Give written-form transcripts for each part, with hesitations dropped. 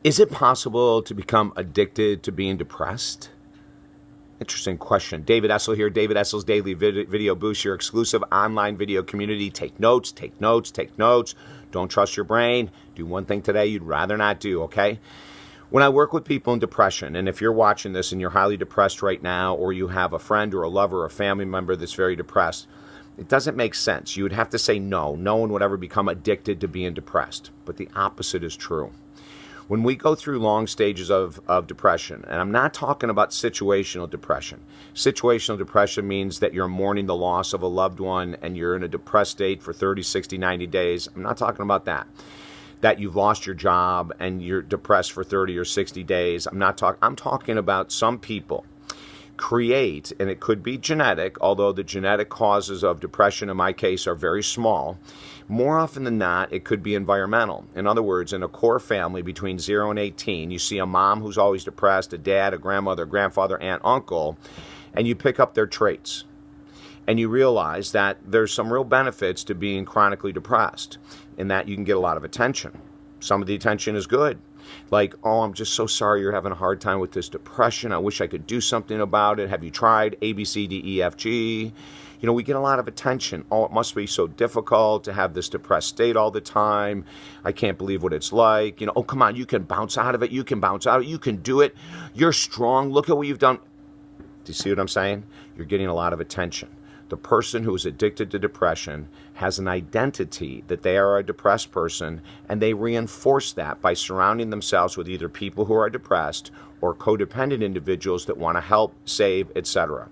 Is it possible to become addicted to being depressed? Interesting question. David Essel here. David Essel's Daily Video Boost, your exclusive online video community. Take notes, take notes, take notes. Don't trust your brain. Do one thing today you'd rather not do, okay? When I work with people in depression, and if you're watching this and you're highly depressed right now, or you have a friend or a lover or a family member that's very depressed, it doesn't make sense. You would have to say no. No one would ever become addicted to being depressed. But the opposite is true. When we go through long stages of depression, and I'm not talking about situational depression. Situational depression means that you're mourning the loss of a loved one and you're in a depressed state for 30, 60, 90 days. I'm not talking about that. That you've lost your job and you're depressed for 30 or 60 days. I'm talking about some people create, and it could be genetic, although the genetic causes of depression in my case are very small. More often than not, it could be environmental. In other words, in a core family between 0 and 18, you see a mom who's always depressed, a dad, a grandmother, grandfather, aunt, uncle, and you pick up their traits. And you realize that there's some real benefits to being chronically depressed in that you can get a lot of attention. Some of the attention is good. Like, oh, I'm just so sorry you're having a hard time with this depression. I wish I could do something about it. Have you tried A, B, C, D, E, F, G? You know, we get a lot of attention. Oh, it must be so difficult to have this depressed state all the time. I can't believe what it's like. You know, oh, come on, you can bounce out of it. You can bounce out of it. You can do it. You're strong. Look at what you've done. Do you see what I'm saying? You're getting a lot of attention. The person who is addicted to depression has an identity that they are a depressed person, and they reinforce that by surrounding themselves with either people who are depressed or codependent individuals that want to help, save, etc.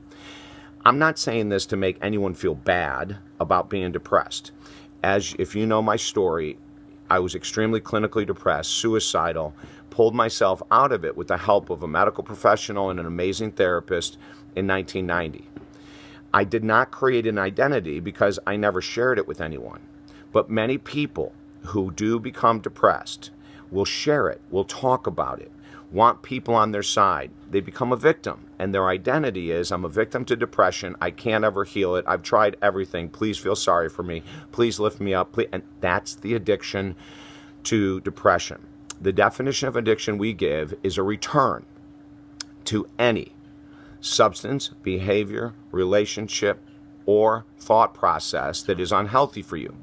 I'm not saying this to make anyone feel bad about being depressed. As if you know my story, I was extremely clinically depressed, suicidal, pulled myself out of it with the help of a medical professional and an amazing therapist in 1990. I did not create an identity because I never shared it with anyone. But many people who do become depressed will share it, will talk about it, want people on their side. They become a victim, and their identity is, I'm a victim to depression. I can't ever heal it. I've tried everything. Please feel sorry for me. Please lift me up. Please. And that's the addiction to depression. The definition of addiction we give is a return to any substance, behavior, relationship, or thought process that is unhealthy for you.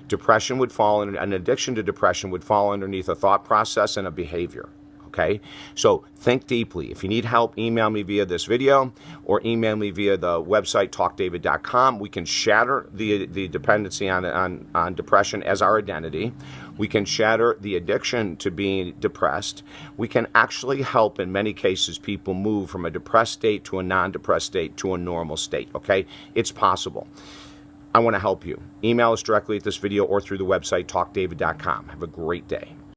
Depression would fall in, an addiction to depression would fall underneath a thought process and a behavior. Okay? So think deeply. If you need help, email me via this video or email me via the website talkdavid.com. We can shatter the dependency on depression as our identity. We can shatter the addiction to being depressed. We can actually help, in many cases, people move from a depressed state to a non-depressed state to a normal state. Okay? It's possible. I want to help you. Email us directly at this video or through the website talkdavid.com. Have a great day.